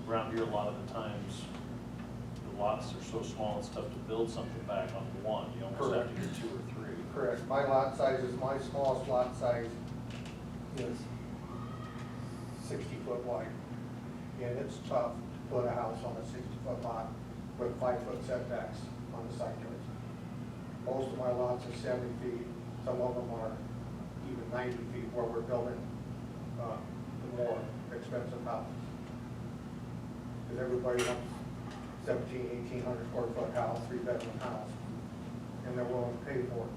around here, a lot of the times, the lots are so small, it's tough to build something back on one. You almost have to get two or three. Correct. My lot size is, my smallest lot size is 60-foot wide. And it's tough to put a house on a 60-foot lot with 5-foot setbacks on the side yards. Most of my lots are 70 feet. Some of them are even 90 feet where we're building the more expensive houses. Because everybody wants 1,800 square foot house, 3-bedroom house, and they're willing to pay for it.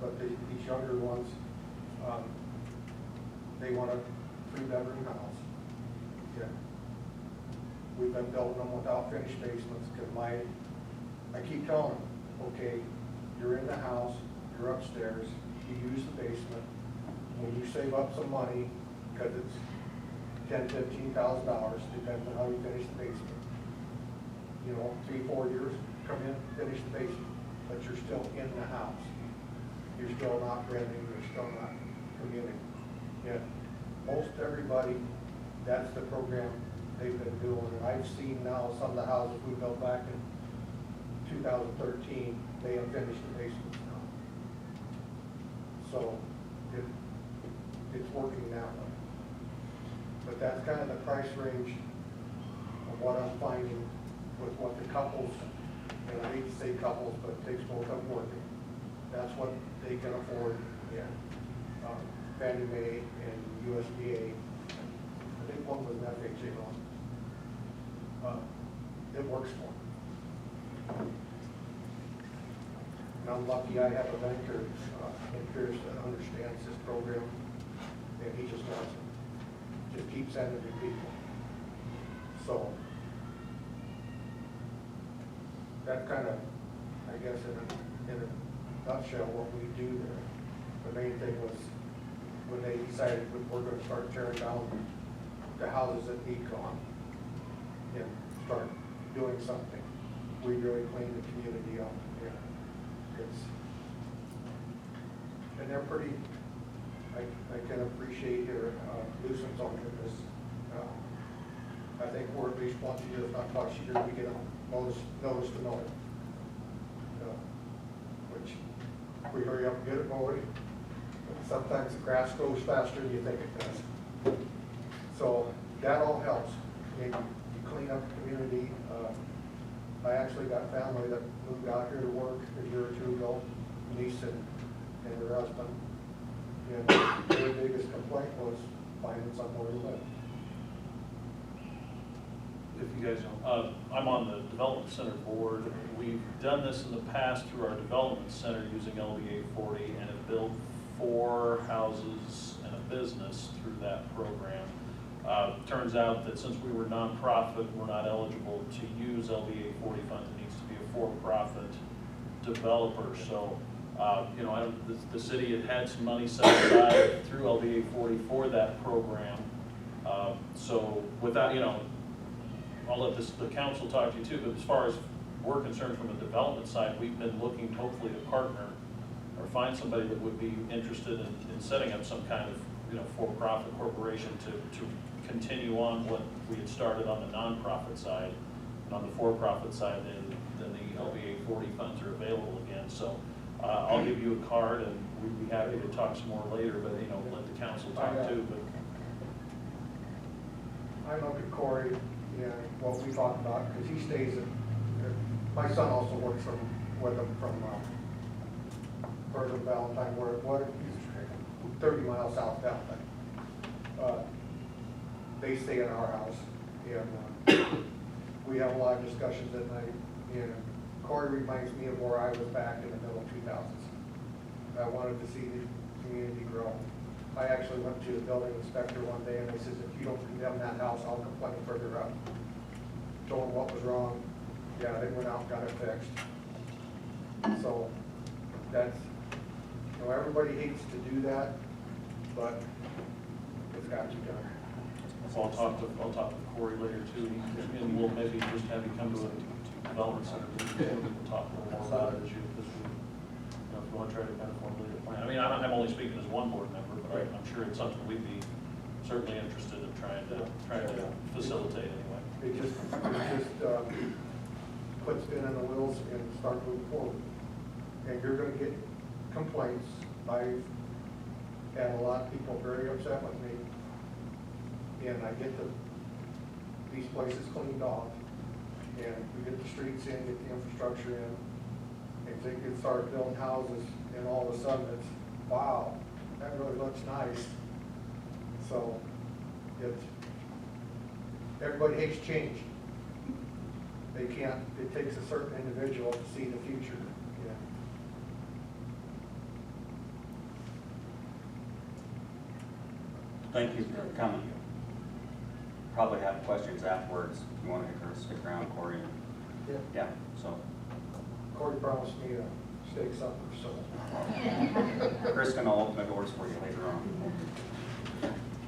But these younger ones, they want a 3-bedroom house. Yeah. We've been building them without finished basements because I keep telling them, okay, you're in the house, you're upstairs, you use the basement. When you save up some money, because it's $10,000, $15,000, depends on how you finish the basement. You know, 3-4 years, come in, finish the basement, but you're still in the house. You're still not renting, you're still not commuting. Yet, most everybody, that's the program they've been doing. And I've seen now some of the houses we built back in 2013, they have finished the basements now. So, it's working that way. But that's kind of the price range of what I'm finding with what the couples, and I hate to say couples, but it takes both of them working. That's what they can afford, yeah. Fannie Mae and USDA. I think one was an FHA loan. It works for them. And I'm lucky I have a banker in Pierce that understands this program, and he just wants it. Just keep sending it to people. So that's kind of, I guess, in a nutshell, what we do there. The main thing was when they decided we're going to start tearing down the houses that need gone and start doing something. We really clean the community up. Yeah. And they're pretty, I can appreciate their nuisance on this. I think we're at least once a year, if not twice a year, we get a notice to mow it. Which we hurry up and get it mowed. Sometimes the grass grows faster than you think it does. So that all helps. You clean up the community. I actually got family that moved out here to work a year or two ago, niece and her husband. And their biggest complaint was finding somewhere to live. If you guys don't, I'm on the Development Center board. We've done this in the past through our Development Center using LDA 40 and have built 4 houses and a business through that program. Turns out that since we were nonprofit, we're not eligible to use LDA 40 funds. It needs to be a for-profit developer. So, you know, the city had some money set aside through LDA 40 for that program. So without, you know, I'll let the council talk to you too, but as far as we're concerned from a development side, we've been looking hopefully to partner or find somebody that would be interested in setting up some kind of, you know, for-profit corporation to continue on what we had started on the nonprofit side. And on the for-profit side, then the LBA 40 funds are available again. So I'll give you a card and we'd be happy to talk some more later, but, you know, let the council talk too. But I look at Corey, and what we talked about, because he stays at, my son also works with him from Bergen Valentine, where he's 30 miles south of Valentine. They stay in our house, and we have a lot of discussions at night. And Corey reminds me of where I was back in the middle 2000s. I wanted to see the community grow. I actually went to the building inspector one day and I said, if you don't condemn that house, I'll complain further up. Told him what was wrong. Yeah, they went out and got it fixed. So that's, you know, everybody hates to do that, but it's got to be done. So I'll talk to Corey later too, and we'll maybe just have you come to a development center meeting and we'll talk a little more about it as you, because we, you know, if you want to try to kind of formulate a plan. I mean, I'm only speaking as one board member, but I'm sure it's something we'd be certainly interested in trying to facilitate anyway. It just puts spin in the wheels and start moving forward. And you're gonna get complaints. I've had a lot of people very upset with me. And I get these places cleaned off, and we get the streets in, get the infrastructure in, and they can start building houses, and all of a sudden it's, wow, that really looks nice. So, everybody hates change. They can't, it takes a certain individual to see the future. Yeah. Thank you for coming. Probably have questions afterwards. If you want to stick around, Corey. Yeah. Yeah, so. Corey promised me a steak supper, so. Kristen will open the doors for you later on.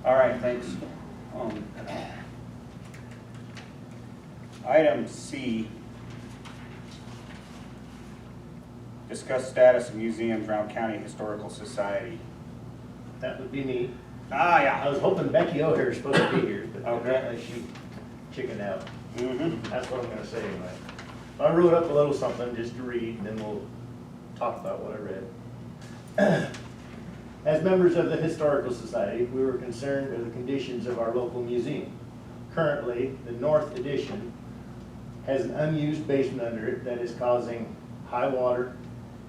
All right, thanks. Item C, discuss status of museums around County Historical Society. That would be me. Ah, yeah. I was hoping Becky O'Hare is supposed to be here, but Okay. apparently she chickened out. Mm-hmm. That's what I'm gonna say anyway. I wrote up a little something just to read, and then we'll talk about what I read. As members of the Historical Society, we were concerned with the conditions of our local museum. Currently, the North Addition has an unused basement under it that is causing high water,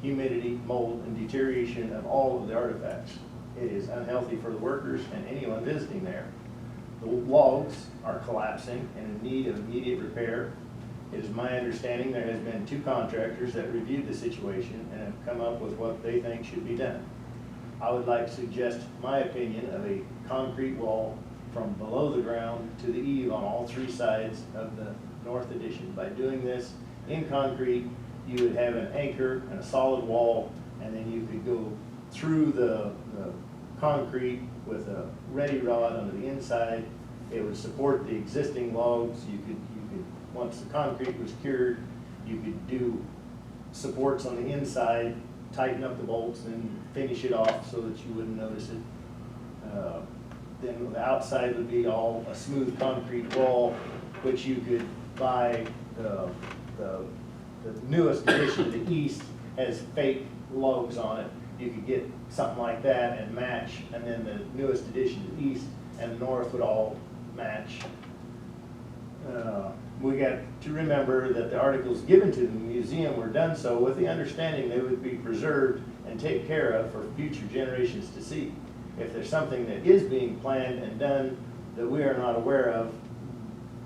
humidity, mold, and deterioration of all of the artifacts. It is unhealthy for the workers and anyone visiting there. The logs are collapsing and in need of immediate repair. It is my understanding there has been 2 contractors that reviewed the situation and have come up with what they think should be done. I would like to suggest my opinion of a concrete wall from below the ground to the eave on all 3 sides of the North Addition. By doing this in concrete, you would have an anchor and a solid wall, and then you could go through the concrete with a ready rod under the inside. It would support the existing logs. You could, once the concrete was cured, you could do supports on the inside, tighten up the bolts, and finish it off so that you wouldn't notice it. Then the outside would be all a smooth concrete wall, which you could buy. The newest edition, the East, has fake logs on it. You could get something like that and match, and then the newest edition, the East and the North, would all match. We got to remember that the articles given to the museum were done so with the understanding they would be preserved and taken care of for future generations to see. If there's something that is being planned and done that we are not aware of,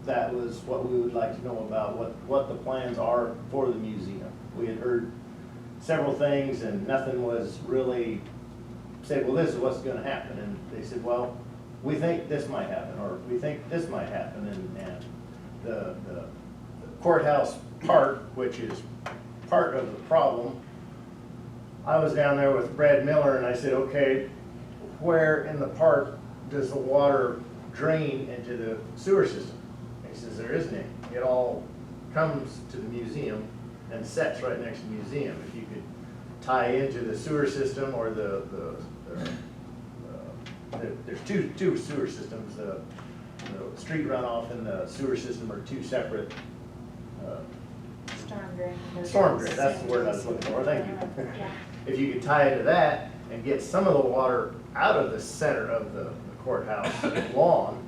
that was what we would like to know about, what the plans are for the museum. We had heard several things and nothing was really said, well, this is what's gonna happen. And they said, well, we think this might happen, or we think this might happen. And the courthouse part, which is part of the problem, I was down there with Brad Miller and I said, okay, where in the park does the water drain into the sewer system? He says, there isn't any. It all comes to the museum and sets right next to the museum. If you could tie into the sewer system or there's two sewer systems. The street runoff and the sewer system are 2 separate. Storm drain. Storm drain, that's the word I was looking for, thank you. Yeah. If you could tie into that and get some of the water out of the center of the courthouse lawn,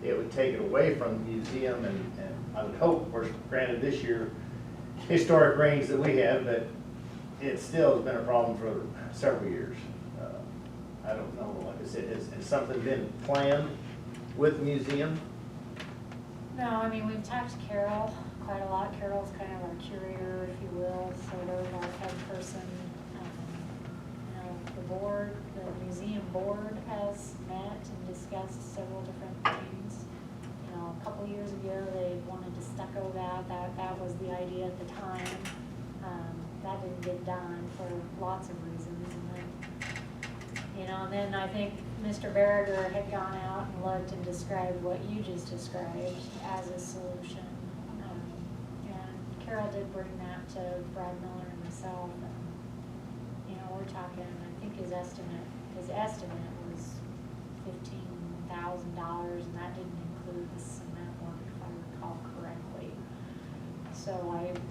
it would take it away from the museum, and I would hope, of course, granted this year, historic rains that we have, but it still has been a problem for several years. I don't know, like I said, has something been planned with the museum? No, I mean, we've talked to Carol quite a lot. Carol's kind of our curator, if you will, sort of our head person. The board, the museum board has met and discussed several different things. A couple years ago, they wanted to stucco that was the idea at the time. That didn't get done for lots of reasons. And then I think Mr. Berger had gone out and looked and described what you just described as a solution. And Carol did bring that to Brad Miller and myself, and, we're talking, I think his estimate was $15,000, and that didn't include the cement work, if I recall So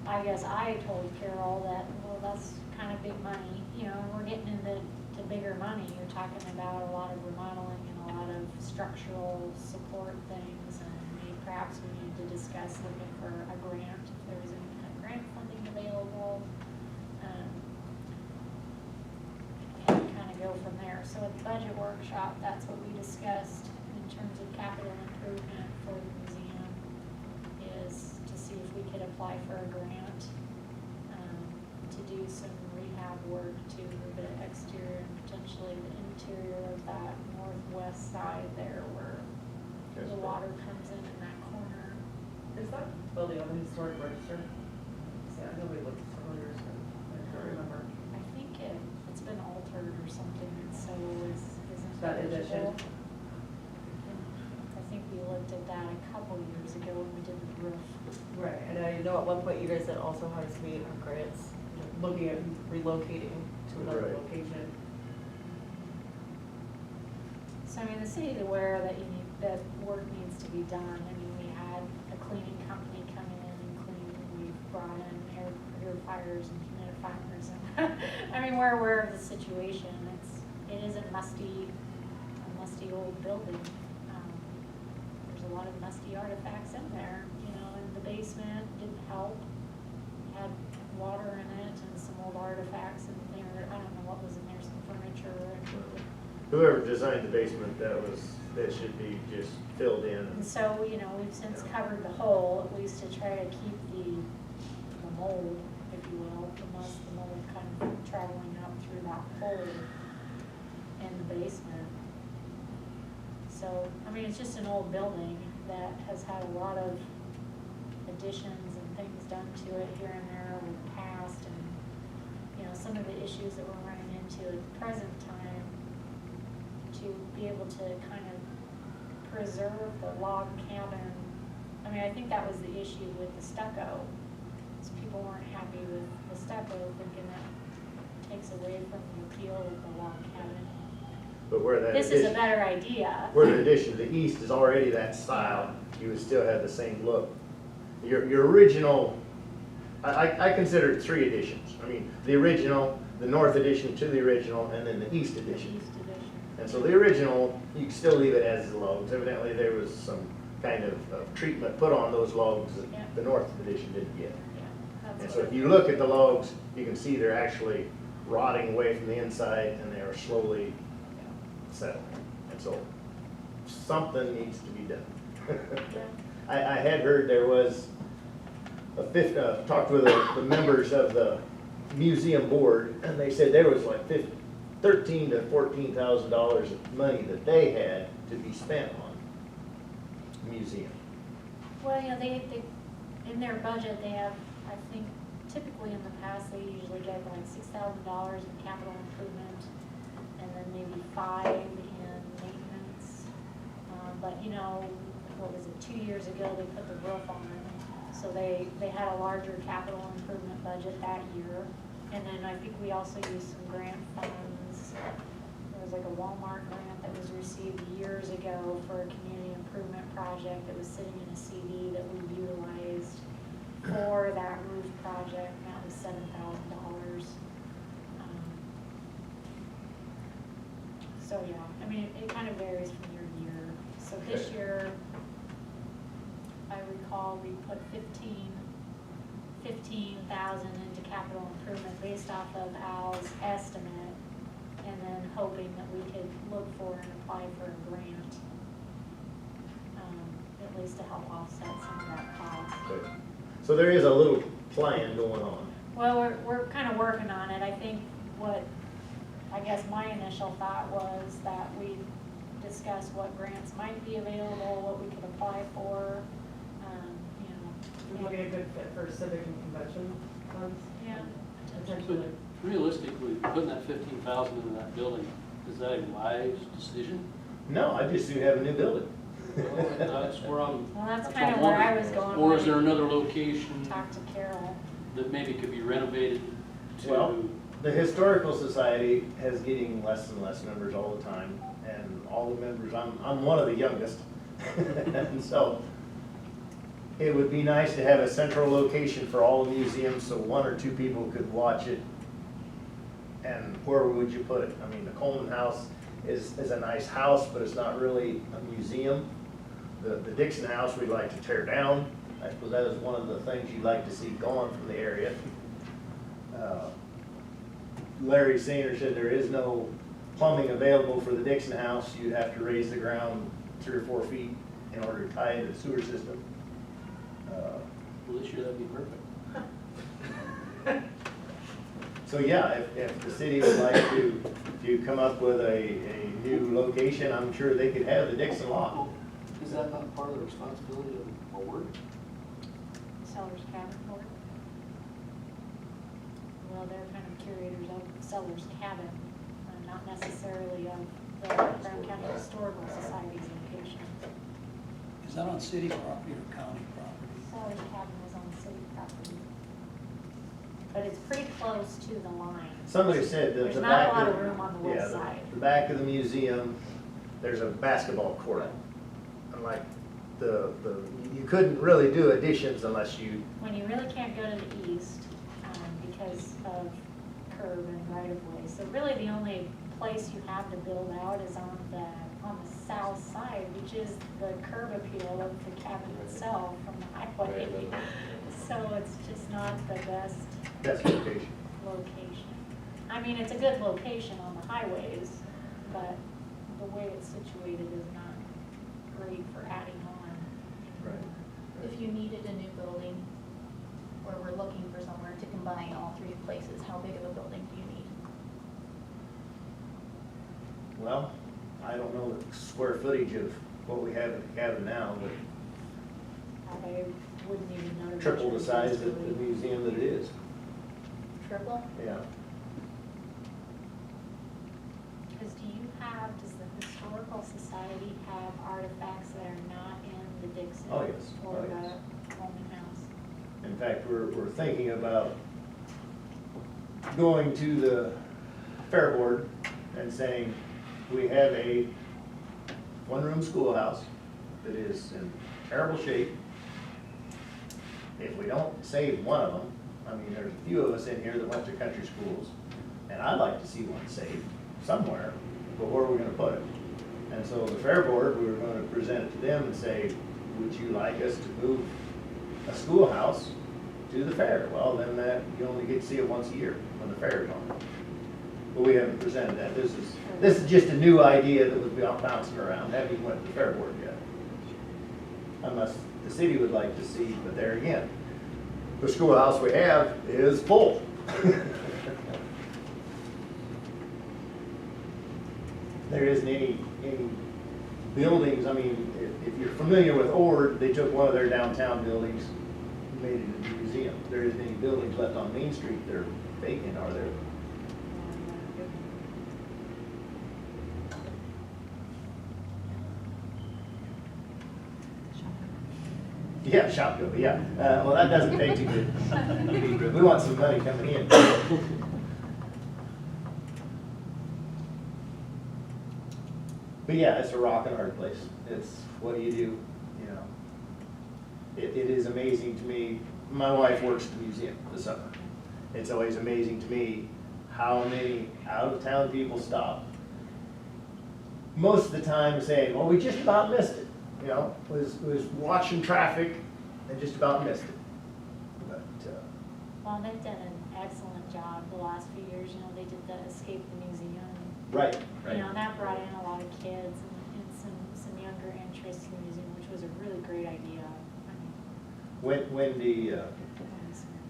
I guess I told Carol that, well, that's kind of big money, you know, and we're getting into bigger money. You're talking about a lot of remodeling and a lot of structural support things, and maybe perhaps we need to discuss looking for a grant, if there's any kind of grant funding available. And kind of go from there. So at the budget workshop, that's what we discussed in terms of capital improvement for the museum, is to see if we could apply for a grant to do some rehab work to the exterior and potentially the interior of that northwest side there where the water comes in that corner. Is that building on the historic register? See, I know we looked several years ago, I can't remember. I think it's been altered or something, and so isn't That addition? eligible. I think we looked at that a couple years ago when we did the roof. Right, and I know at one point you guys said also how to meet our grants, looking at relocating to another Right. location. So I mean, the city's aware that that work needs to be done. I mean, we had a cleaning company come in and clean, we brought in air purifiers and humidifiers, and I mean, we're aware of the situation. It is a musty old building. There's a lot of musty artifacts in there, you know, and the basement didn't help. It had water in it and some old artifacts in there. I don't know what was in there, some furniture and. Whoever designed the basement, that should be just filled in. And so, you know, we've since covered the hole, at least to try to keep the mold, if you will, the mold kind of traveling up through that hole in the basement. So, I mean, it's just an old building that has had a lot of additions and things done to it here and there over the past, and, you know, some of the issues that we're running into at the present time, to be able to kind of preserve the log cabin. I mean, I think that was the issue with the stucco, is people weren't happy with the stucco, thinking that takes away from the appeal of the log cabin. But where that This is a addition, better idea. where the addition to the east is already that style, you would still have the same look. Your original, I consider it 3 additions. I mean, the original, the north addition to the original, and then the east addition. East edition. And so the original, you can still leave it as the logs. Evidently, there was some kind of treatment put on those logs that Yeah. the north edition didn't get. Yeah, And that's so what, if you look at the logs, you can see they're actually rotting away from the inside, and they are slowly settling. And so something needs to be done. yeah. I had heard there was talked with the members of the museum board, and they said there was like $13,000 to $14,000 of money that they had to be spent on the museum. Well, you know, they, in their budget, they have, I think, typically in the past, they usually get like $6,000 in capital improvement, and then maybe 5 in maintenance. But, you know, what was it, 2 years ago, they put the roof on, so they had a larger capital improvement budget that year. And then I think we also used some grant funds. There was like a Walmart grant that was received years ago for a community improvement project that was sitting in a CD that we utilized for that roof project, and that was $7,000. So yeah, I mean, it kind of varies from year to year. So this Okay. year, I recall we put 15,000 into capital improvement based off of Al's estimate, and then hoping that we could look for and apply for a grant, at least to help offset some of that cost. Okay. So there is a little plan going on. Well, we're kind of working on it. I think I guess my initial thought was that we discuss what grants might be available, what we could apply for, Would be a good fit for civic and convention funds. Yeah. Potentially. Realistically, putting that 15,000 into that building, is that a wise decision? No, I just soon have a new building. Well, that's where I'm. Well, that's what kind I'm of where I wondering. was going. Or when is there I another location Talked to Carol. that maybe could be renovated Well, to? the Historical Society has getting less and less members all the time, and all the members, I'm one of the youngest. And so, it would be nice to have a central location for all the museums, so one or two people could watch it. And where would you put it? I mean, the Coleman House is a nice house, but it's not really a museum. The Dixon House we'd like to tear down. I suppose that is one of the things you'd like to see gone from the area. Larry Sainer said there is no plumbing available for the Dixon House. You'd have to raise the ground 3 or 4 feet in order to tie into the sewer system. Well, this year that'd be perfect. So yeah, if the city would like to come up with a new location, I'm sure they could have the Dixon lot. Is that not part of the responsibility of the board? Seller's Cabin Board. Well, they're kind of curators of Seller's Cabin, not necessarily of the Brown County Historical Society's location. Is that on city property or county property? Seller's Cabin was on city property. But it's pretty close to the line. Somebody said that There's the not back a lot of, of room on the yeah, west side. the back of the museum, there's a basketball court. And like you couldn't really do additions unless you, When you really can't go to the east, because of curb and right of way. So really the only place you have to build out is on the south side, which is the curb appeal of the cabin itself from the highway. So it's just not the best that's location. location. I mean, it's a good location on the highways, but the way it's situated is not great for adding on. If you needed a new building, or we're looking for somewhere to combine all 3 places, how big of a building do you need? Well, I don't know the square footage of what we have at the cabin now, but I wouldn't even know. triple the size of the museum that it is. Triple? Yeah. Because does the Historical Society have artifacts that are not in the Dixon? Oh, yes. Or Oh, yes. the Coleman House? In fact, we're thinking about going to the Fair Board and saying, we have a one-room schoolhouse that is in terrible shape. If we don't save one of them, I mean, there's a few of us in here that went to country schools, and I'd like to see one saved somewhere, but where are we gonna put it? And so the Fair Board, we were gonna present it to them and say, would you like us to move a schoolhouse to the fair? Well, then you only get to see it once a year when the fair is on. But we haven't presented that. This is just a new idea that was bouncing around. Haven't even went to the Fair Board yet. Unless the city would like to see, but there again, the schoolhouse we have is full. There isn't any buildings. I mean, if you're familiar with Ord, they took one of their downtown buildings and made it a museum. There isn't any buildings left on Main Street that are vacant, are there? Yeah, Shopko, yeah. Well, that doesn't pay too good. We want some money coming in. But yeah, it's a rock and hard place. It's, what do, you know? It is amazing to me. My wife works at the museum this summer. It's always amazing to me how many out-of-town people stop. Most of the time saying, well, we just about missed it. You know, was watching traffic and just about missed it. But, Well, they've done an excellent job the last few years. You know, they did the Escape the Museum. right, You know, and that brought in a lot of kids and some younger interest in the museum, which was a really great idea. I mean,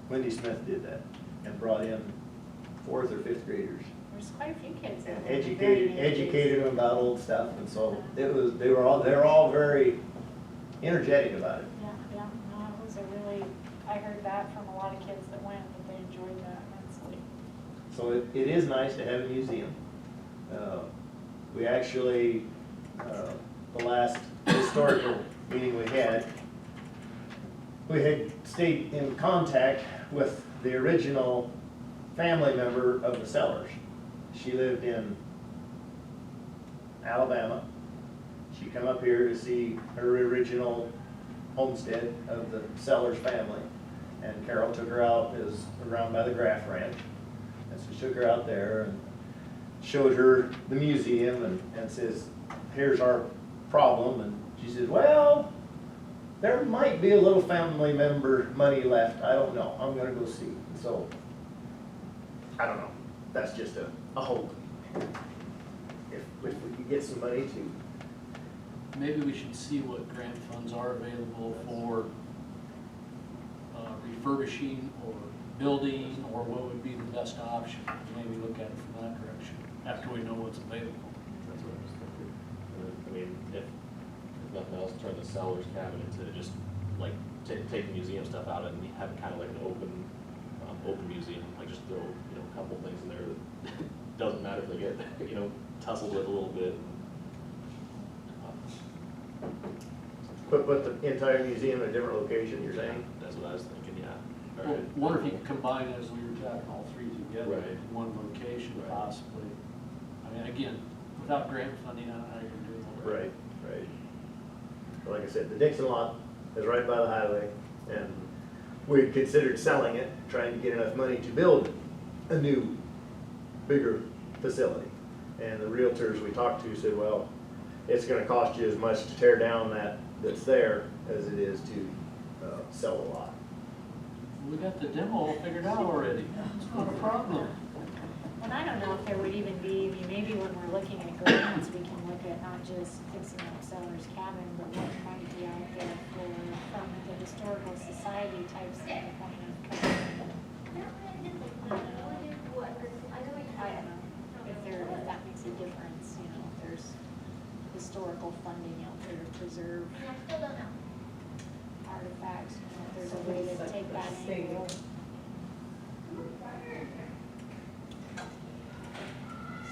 Wendy Smith did that and brought in 4th or 5th graders there's quite a few kids. and that were very educated them about old stuff, and so they're all very energetic about it. Yeah, no, it was a really, I heard that from a lot of kids that went, that they enjoyed that immensely. So it is nice to have a museum. We actually, the last historical meeting we had stayed in contact with the original family member of the Sellers. She lived in Alabama. She come up here to see her original homestead of the Sellers family. And Carol took her out, it was around by the Graff Ranch. And so she took her out there and showed her the museum and says, here's our problem. And she says, well, there might be a little family member money left. I don't know. I'm gonna go see. So, I don't know. That's just a hope. If we could get some money to, Maybe we should see what grant funds are available for refurbishing or building, or what would be the best option. Maybe look at it from that direction, after we know what's available. That's what I was thinking. I mean, if nothing else, turn the Sellers cabin into just like take the museum stuff out and have it kind of like an open museum. Like just throw, you know, a couple things in there that doesn't matter if they get, you know, tussled with a little bit. put the entire museum in a different location, you're saying? That's what I was thinking, yeah. All Well, right. wonder if you could combine, as we were talking, all three together Right. in one location Right. possibly. I mean, again, without grant funding, I don't know how you're gonna do all that. Right, right. But like I said, the Dixon lot is right by the highway, and we considered selling it, trying to get enough money to build a new, bigger facility. And the realtors we talked to said, well, it's gonna cost you as much to tear down that's there as it is to sell the lot. We got the demo all figured out already. It's not a problem. And I don't know if there would even be, I mean, maybe when we're looking at grants, we can look at not just fixing up Seller's cabin, but what might be out there for, from the historical society type standpoint of covering. I don't know, if that makes a difference, you know, if there's historical funding out there to preserve artifacts, you know, if there's a way to take that angle.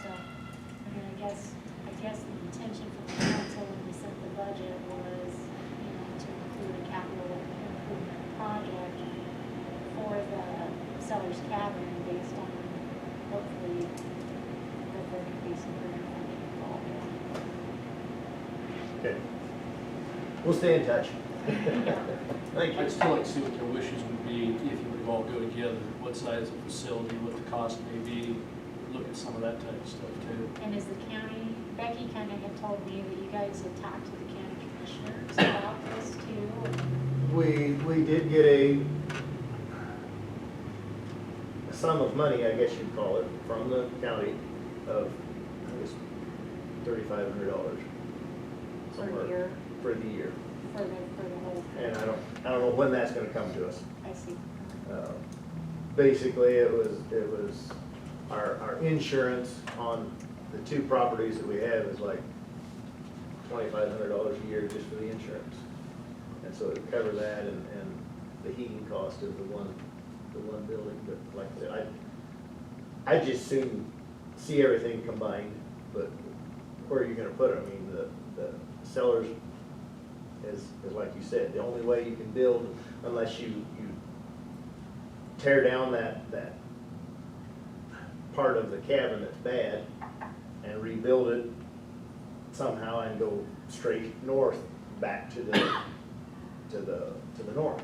So, I mean, I guess the intention from the council when we set the budget was, you know, to include a capital improvement project for the Seller's cabin based on hopefully that there could be some grant funding involved. Okay. We'll stay in touch. Thank you. I'd still like to see what their wishes would be if you would all go together, what size of facility, what the cost may be, look at some of that type of stuff too. And is the county, Becky kind of had told me that you guys had talked to the county commissioners about this too. We did get a sum of money, I guess you'd call it, from the county of, I guess, $3,500. For the year, For the year. for the whole thing. And I don't know when that's gonna come to us. I see. Basically, it was our insurance on the two properties that we have is like $2,500 a year just for the insurance. And so it would cover that and the heating cost of the one building, but like I said, I just soon see everything combined, but where are you gonna put it? I mean, the Sellers is like you said, the only way you can build unless you tear down that part of the cabin that's bad and rebuild it somehow and go straight north back to the north.